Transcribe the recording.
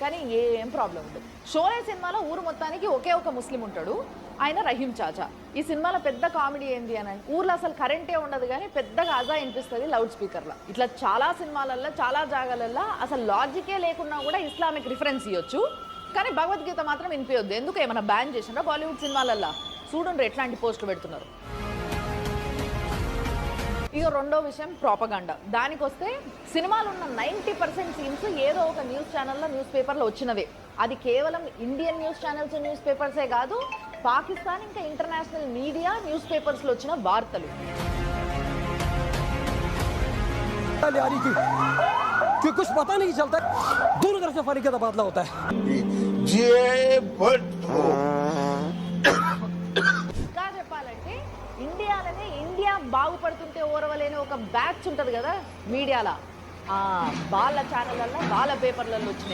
కానీ ఏం ప్రాబ్లం ఉండదు. షోలే సినిమాలో ఊరు మొత్తానికి ఒకే ఒక ముస్లిం ఉంటాడు, ఆయన రహీం చాచా. ఈ సినిమాలో పెద్ద కామెడీ ఏంది అని ఊర్లో అసలు కరెంటే ఉండదు కానీ పెద్దగా అజా అనిపిస్తుంది లౌడ్ స్పీకర్లో. ఇట్లా చాలా సినిమాలల్లో చాలా జాగాలల్లో అసలు లాజికే లేకున్నా కూడా ఇస్లామిక్ రిఫరెన్స్ ఇవ్వచ్చు, కానీ భగవద్గీత మాత్రం వినిపించొద్దు. ఎందుకు ఏమైనా బ్యాన్ చేసినారా బాలీవుడ్ సినిమాలల్లో? చూడండి ఎట్లాంటి పోస్టులు పెడుతున్నారు. ఇక రెండో విషయం ప్రాపగాండా. దానికి వస్తే సినిమాలు ఉన్న 90% సీన్స్ ఏదో ఒక న్యూస్ ఛానల్లో న్యూస్ పేపర్లో వచ్చినవే. అది కేవలం ఇండియన్ న్యూస్ ఛానల్స్ న్యూస్ పేపర్సే కాదు, పాకిస్తాన్ ఇంకా ఇంటర్నేషనల్ మీడియా న్యూస్ పేపర్స్లో వచ్చిన వార్తలు. कुछ पता नहीं चलता, दोनों तरफ से फर्क का तबादला होता है. ఇంకా చెప్పాలంటే ఇండియాలోనే ఇండియా బాగుపడుతుంటే ఓరవలేని ఒక బ్యాచ్ ఉంటుంది కదా మీడియాలో, వాళ్ళ ఛానళ్ళల్లో వాళ్ళ పేపర్లలో వచ్చినాయి.